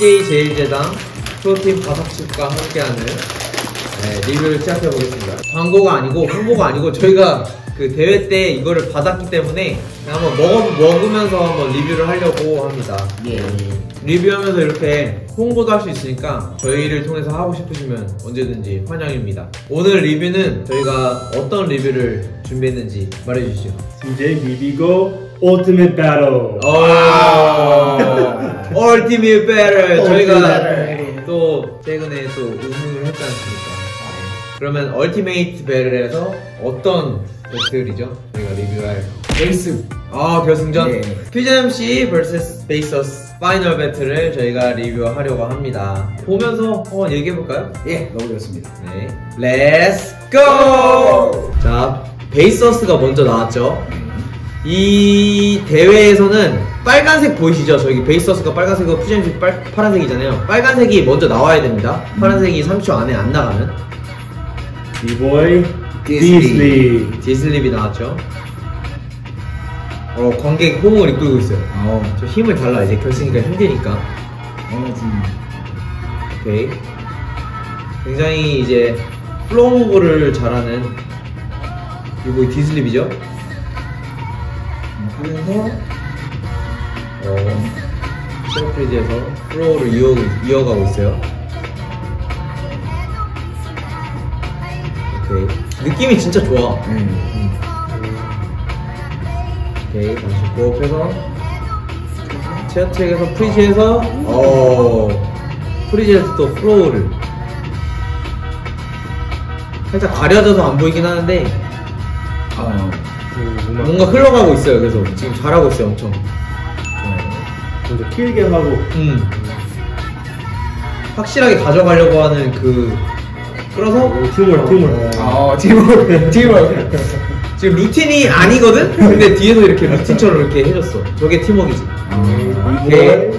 BJ 제일제당 프로틴 바삭칩과 함께하는 리뷰를 시작해보겠습니다. 광고가 아니고 홍보가 아니고 저희가 그 대회 때 이거를 받았기 때문에 한번 먹으면서 한번 리뷰를 하려고 합니다. 예. 리뷰하면서 이렇게 홍보도 할 수 있으니까 저희를 통해서 하고 싶으시면 언제든지 환영입니다. 오늘 리뷰는 저희가 어떤 리뷰를 준비했는지 말해주시죠. CJ 비비고 Ultimate Battle. Ultimate Battle. 저희가 또 최근에 또 우승을 했지 않습니까? 그러면 Ultimate Battle에서 어떤 배틀이죠? 저희가 리뷰할 결승. 결승전. 네. 퓨전 MC vs 베이서스 파이널 배틀을 저희가 리뷰하려고 합니다. 보면서 한번 얘기해볼까요? 예, 너무 좋습니다. 네. Let's go! 자, 베이서스가 먼저 나왔죠. 이 대회에서는 빨간색 보이시죠? 저기 베이서스가 빨간색이고 퓨전 MC 파란색이잖아요. 빨간색이 먼저 나와야 됩니다. 파란색이 30초 안에 안 나가면. B-Boy 디슬립이 나왔죠. 관객 호응을 이끌고 있어요. 저 힘을 달라. 이제 결승이니까 힘드니까. 오케이. 굉장히 이제 플로우 무브를 잘하는 그리고 디슬립이죠. 하면서 셰프리즈에서 플로우를 이어가고 있어요. 오케이. 느낌이 진짜 좋아. 오케이. 다시 고업해서 체어트랙에서 프리즈에서 프리즈에서 또 플로우를 살짝 가려져서 안 보이긴 하는데 뭔가 흘러가고 있어요. 그래서 지금 잘하고 있어요. 엄청 좀 더 길게 하고 확실하게 가져가려고 하는 그 끌어서 팀을 지금 루틴이 아니거든? 근데 뒤에서 이렇게 루틴처럼 이렇게 해줬어. 저게 팀워크이지. 오케이.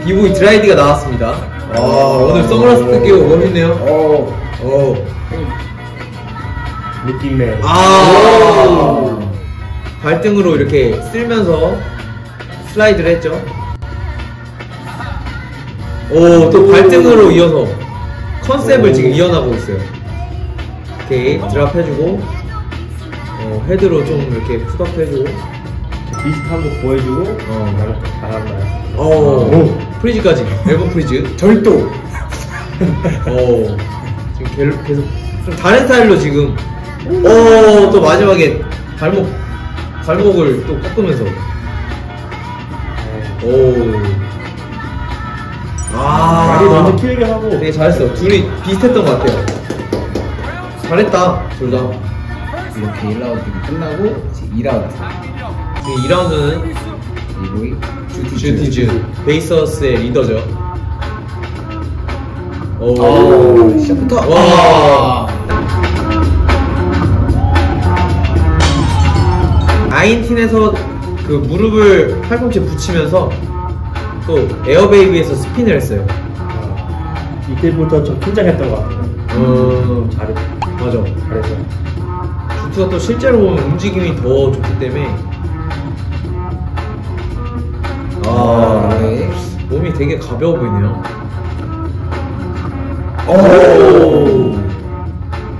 비보이 드라이디가 나왔습니다. 오늘 선글라스 끼고 멋있네요. 느낌맨. 발등으로 이렇게 쓸면서 슬라이드를 했죠. 또 발등으로 이어서 컨셉을 지금 이어나가고 있어요. 오케이. 드랍 해주고 헤드로 좀 이렇게 푸덕 해주고 비슷한 거 보여주고 잘한다. 프리즈까지. 앨범 프리즈 절도. 지금 계속 좀 다른 스타일로 지금 또 마지막에 발목을 또 꺾으면서 다리 먼저 길게 하고 되게 잘했어. 둘이 비슷했던 것 같아요. 잘했다 둘 다. 이렇게 1라운드 끝나고 이제 2라운드. 지금 2라운드는 비보이 주티즈 베이서스의 리더죠. 시작부터 와. 나인틴에서 그 무릎을 팔꿈치에 붙이면서 또 에어베이비에서 스핀을 했어요. 이때부터 좀 긴장했던 것 같아요. 맞아. 잘했어. 주투가 또 실제로 보면 움직임이 더 좋기 때문에 네. 몸이 되게 가벼워 보이네요.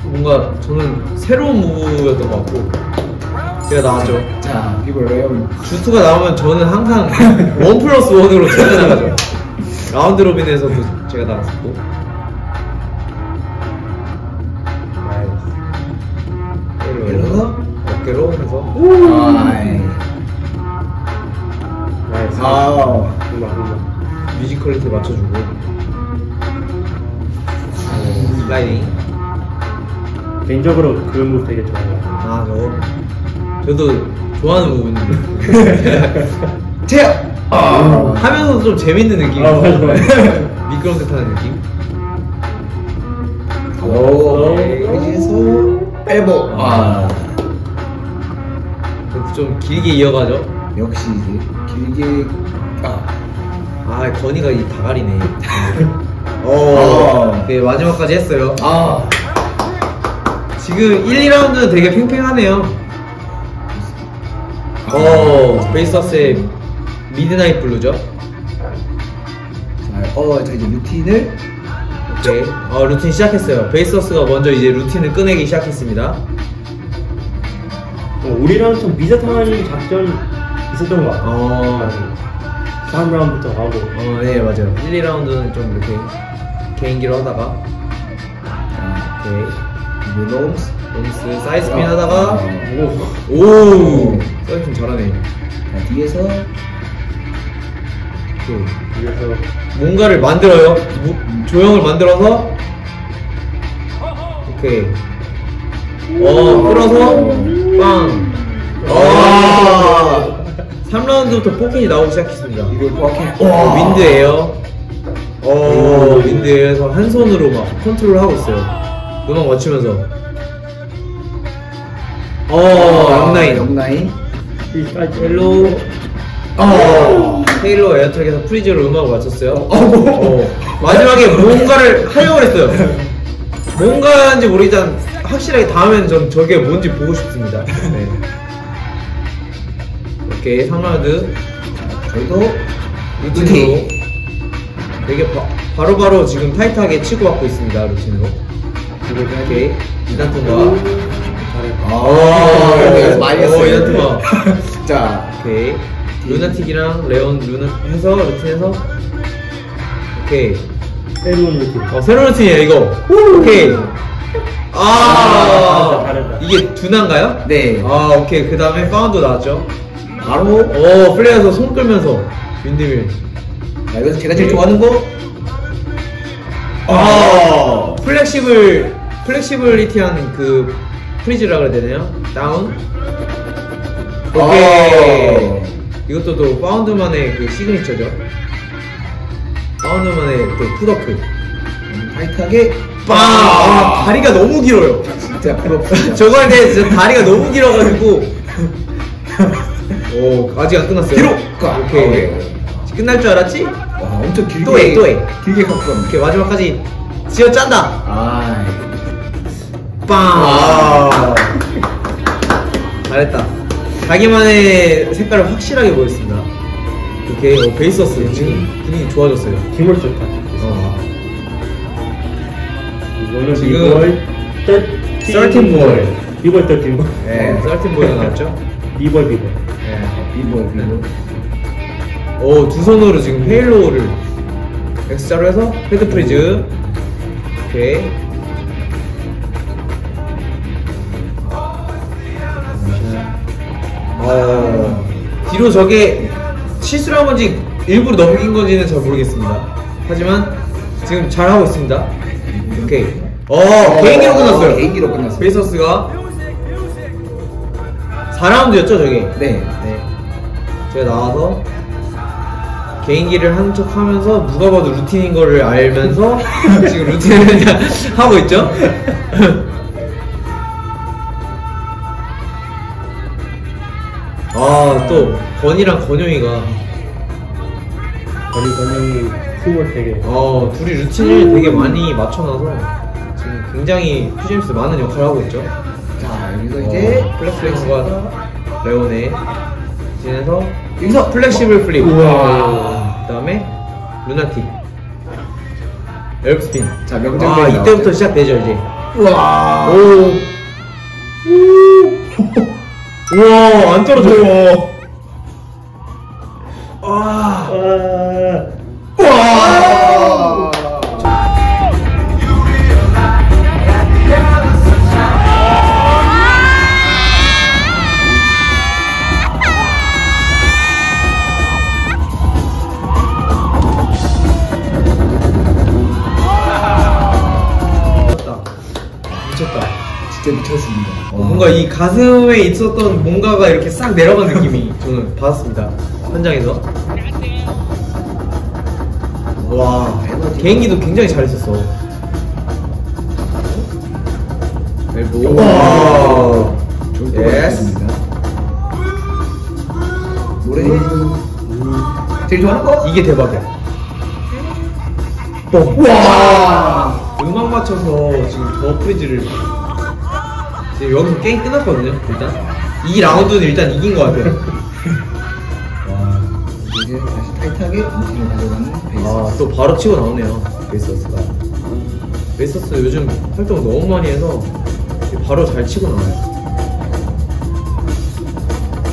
뭔가 저는 새로운 무브였던 것 같고 제가 나왔죠. 자, 비보이 레온. 주투가 나오면 저는 항상 1+1으로 제가 나가죠. 라운드 로빈에서도 제가 나갔었고. 이러면서 어깨로 해서 뮤지컬리티 맞춰주고 슬라이딩. 개인적으로 그 무브 되게 좋아해요. 저도 좋아하는 부분인데 체어! 하면서도 좀 재밌는 느낌이 미끄럼틀타는 느낌. 여기서 엘보. 좀 길게 이어가죠. 역시 이제 길게 건이가 이 다가리네. 네, 마지막까지 했어요. 지금 1, 2라운드는 되게 팽팽하네요. 베이서스의 미드나잇 블루죠. 자 이제 루틴을 오케이. 루틴 시작했어요. 베이서스가 먼저 이제 루틴을 꺼내기 시작했습니다. 우리랑 좀 비슷한 작전 있었던 것 같아요. 3라운드부터 가고. 네, 맞아요. 1, 2라운드는 좀 이렇게 개인기로 하다가. 오케이. 롱스 사이드스핀 하다가. 오. 오! 사이드스핀 잘하네. 자, 뒤에서 오케이. 그래서 뭔가를 만들어요. 조형을 만들어서. 오케이. 끌어서. 빵. 3라운드부터 포켓이 나오기 시작했습니다. 이걸 포켓 윈드에요. 윈드에서 한 손으로 막 컨트롤 하고 있어요. 음악 맞추면서. 영라인. 영라인 헬로. 헤일로 에어트랙에서 프리즈로 음악을 맞췄어요. 마지막에 뭔가를 하려고 했어요. 뭔가인지 모르겠지만 확실하게 다음에는 전 저게 뭔지 보고 싶습니다. 네. 오케이, 3라운드. 저희도 루틴으로 되게 바로바로 지금 타이트하게 치고받고 있습니다. 루틴으로. 오케이, 이단 통과. 여기서 많이 했어요. 이단 통과. 자, 오케이. 루나틱이랑 레온 루나 해서 루틴해서. 오케이. 새로운 루틴. 새로운 루틴이에요 이거. 오케이. 잘했다. 이게 두나인가요? 네. 오케이. 그 다음에 파운드 나왔죠. 바로 플레이어서 손 끌면서 윈드밀. 자, 여기서 제가 제일 좋아하는 거 플렉시블리티한 그 프리즈라 그래야 되나요? 다운. 오케이. 이것도 또 파운드만의 그 시그니처죠. 파운드만의 그 푸더크. 타이트하게 빵! 다리가 너무 길어요. 진짜 부럽습니다. 저거 할 때 진짜 다리가 너무 길어가지고. 아직 안 끝났어요. 뒤로! 오케이. 끝날 줄 알았지? 엄청 길게 또 해. 길게 갖고 갑니다. 오케이, 마지막까지 지어 짠다. 빵! 잘했다. 자기만의 색깔을 확실하게 보였습니다. 오케이, 베이서스 지금 분위기 좋아졌어요. 팀을 좋다. 이거는 지금 13보이. 비보이 13보이. 네, 13보이가 나왔죠? 비보이. 비보이. 두 손으로 지금 헤일로를 X자로 해서 헤드 프리즈. 오케이. 뒤로 저게 실수를 한 건지 일부러 넘긴 건지는 잘 모르겠습니다. 하지만 지금 잘하고 있습니다. 오케이. 개인기로 끝났어요. 개인기로 끝났어요. 베이서스가 4라운드였죠 저게? 네. 제가 나와서 개인기를 한 척 하면서 누가 봐도 루틴인 거를 알면서 지금 루틴을 그냥 하고 있죠? 또 건이랑 건용이가 건영이 팀을 되게 둘이 루틴을 되게 많이 맞춰놔서 지금 굉장히 퓨전스 많은 역할을 하고 있죠. 자, 여기서 이제 플렉스가 레온에 진해서 여기서 플렉시블 플립. 우와. 그 다음에 루나틱 엘프스핀. 자, 명장면 이때부터 나왔죠? 시작되죠 이제. 우와. 우와, 안 떨어져요. 미쳤다. 진짜 미쳤습니다. 뭔가 이 가슴에 있었던 뭔가가 이렇게 싹 내려간 느낌이 저는 받았습니다. 현장에서. 와, 개인기도 굉장히 잘했었어. 엘보. 와. 좋을 것 예스. 같습니다. 노래 제일 좋아하는 거? 이게 대박이야. 와. 음악 맞춰서 지금 더 프리즈를 지금 여기서 게임 끝났거든요. 일단 이 라운드는 일단 이긴 것 같아요. 이제 다시 타이트하게 루틴을 가져가는 베이스. 아, 또 바로 치고 나오네요. 베이서스가. 베이서스 요즘 활동 너무 많이 해서 바로 잘 치고 나와요.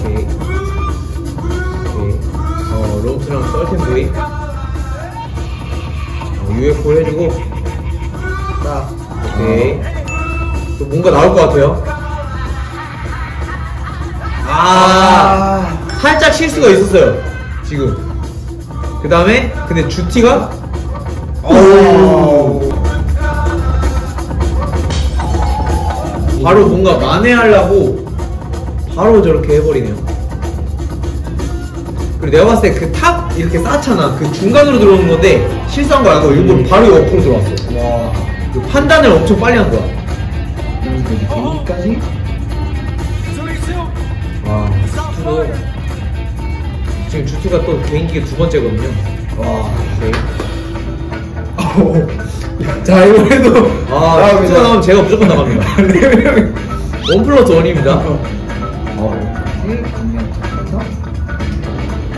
오케이. 롬스랑 썰텐브이. UFO 해주고. 딱. 오케이. 또 뭔가 나올 것 같아요. 살짝 실수가 있었어요. 지금. 그 다음에, 근데 주티가 바로 뭔가 만회하려고 바로 저렇게 해버리네요. 그리고 내가 봤을 때 그 탑 이렇게 쌓잖아. 그 중간으로 들어오는 건데 실수한 거 알고 일부러 바로 옆으로 들어왔어. 와, 그 판단을 엄청 빨리 한 거야. 개인기까지? 와, 주티도 지금 주티가 또 개인기가 두 번째거든요. 와, 오케이. 자, 이번에도 주티가 나오면 제가 무조건 나갑니다. 1+1입니다.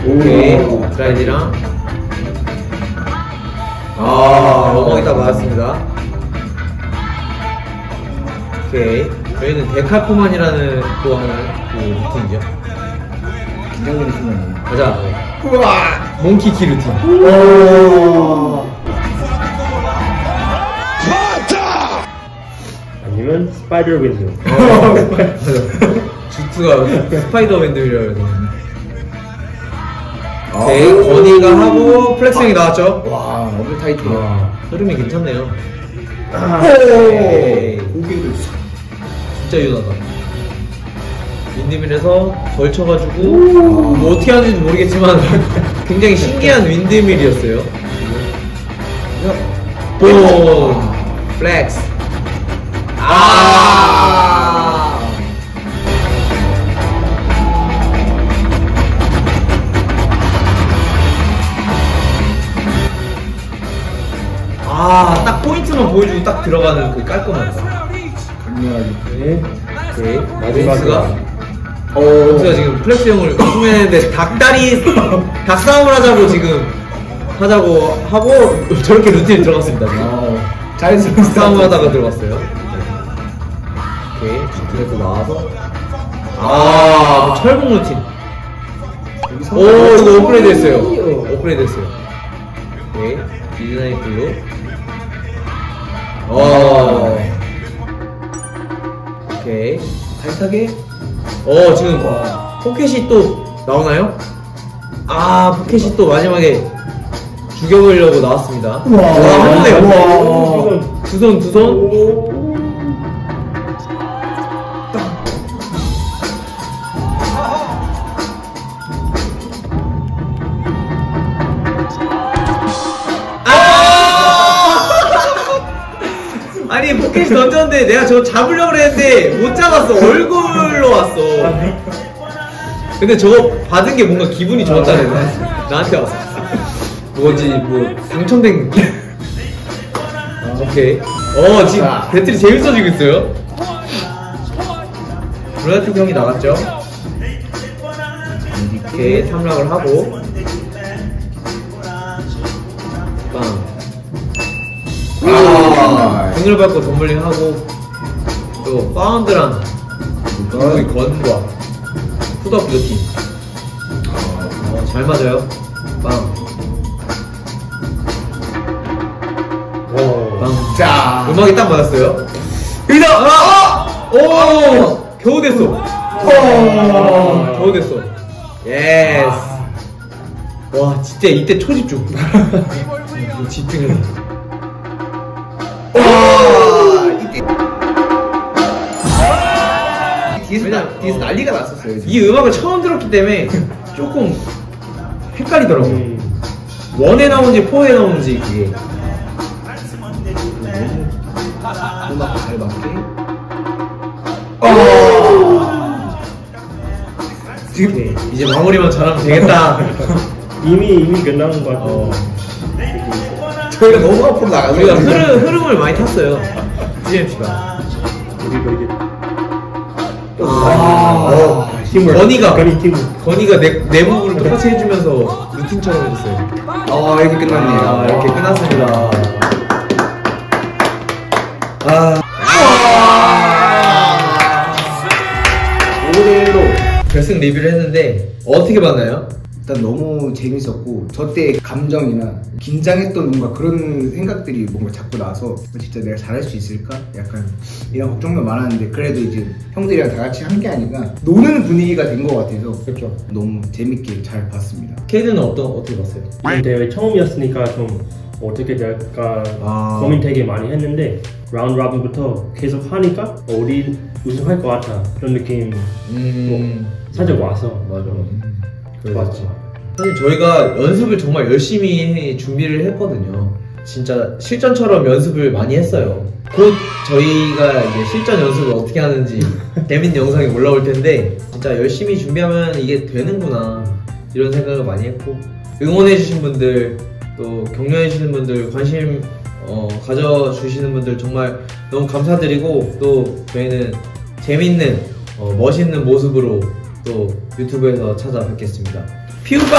오케이, 드라이디랑 넘어기 딱 맞았습니다. 오케이, 저희는 데칼코만이라는 또 하는 그 루틴이죠. 긴장되는 순간이에요. 가자. 우와! 몽키키 루틴. 아니면 스파이더 윈드. 주트가 스파이더맨들이라고 해서. 오케이, 건이가 하고 플렉스형이 나왔죠? 와, 너무 타이트. 흐름이 괜찮네요. 고개를 진짜 유연하다. 윈드밀에서 걸쳐가지고 뭐 어떻게 하는지 모르겠지만 굉장히 신기한 윈드밀이었어요. 본 플렉스. 딱 포인트만 보여주고 딱 들어가는 그 깔끔한 거. 강렬하게. 오케이. 윈스가 윈스가 지금 플렉스형을 꾸며냈는데 닭싸움을 하자고 지금 하자고 하고 저렇게 루틴에 들어갔습니다. 지금. 자연스러운 싸움을 하다가 들어갔어요. 오케이. 그래서 나와서 철봉 루틴. 이거 업그레이드 했어요. 업그레이드 했어요. 오케이. 미드나잇 블루. 오케이. 타이트하게. 지금 포켓이 또 나오나요? 포켓이 또 마지막에 죽여보려고 나왔습니다. 한 번에 두 손. 아니 포켓이 던졌는데 내가 저거 잡으려고 그랬는데 못 잡았어. 얼굴로 왔어. 근데 저거 받은 게 뭔가 기분이 좋았다네. 나한테 왔어. 뭐지 뭐 당첨된 느낌? 오케이. 지금 배틀이 재밌어지고 있어요. 브라이트 형이 나갔죠. 오케이, 탐락을 하고 빵. 등을 밟고 덤블링 하고 또 파운드랑 거의 건과 푸드업 루틴. 잘 맞아요. 빵. 자, 음악이 딱 맞았어요. 겨우 됐어. 겨우 됐어. 예스. 와, 진짜 이때 초집중. 이거 집중해서. 뒤에서 난리가 났었어요. 이 음악을 처음 들었기 때문에 조금 헷갈리더라고. 원에 나오는지 포에 나오는지 그게. 음악 잘 맞게. 지금 이제 마무리만 잘하면 되겠다. 이미 끝나는 것 같아. 저희가 너무 앞으로 나가고 우리가 흐름을 많이 탔어요. GMC가. 그리고 이제 건이가 내 부분을 똑같이 해주면서 루틴처럼 해줬어요. 이렇게 끝났네요. 이렇게 끝났습니다. 오늘로 결승 리뷰를 했는데 어떻게 봤나요? 일단 너무 재밌었고 저 때 감정이나 긴장했던 뭔가 그런 생각들이 뭔가 자꾸 나서 진짜 내가 잘할 수 있을까? 약간 이런 걱정도 많았는데 그래도 이제 형들이랑 다 같이 함께 하니까 노는 분위기가 된 것 같아서 그렇죠. 너무 재밌게 잘 봤습니다. 케이드는 어떻게 봤어요? 이번 대회 처음이었으니까 좀 어떻게 될까 고민 되게 많이 했는데 라운드 로빈부터 계속 하니까 우리 우승할 것 같아 그런 느낌 살짝 와서 좋았지. 사실 저희가 연습을 정말 열심히 준비를 했거든요. 진짜 실전처럼 연습을 많이 했어요. 곧 저희가 이제 실전 연습을 어떻게 하는지 재밌는 영상이 올라올 텐데 진짜 열심히 준비하면 이게 되는구나 이런 생각을 많이 했고 응원해주신 분들 또 격려해주시는 분들 관심 가져주시는 분들 정말 너무 감사드리고 또 저희는 재밌는 멋있는 모습으로 또 유튜브에서 찾아뵙겠습니다. 퓨바!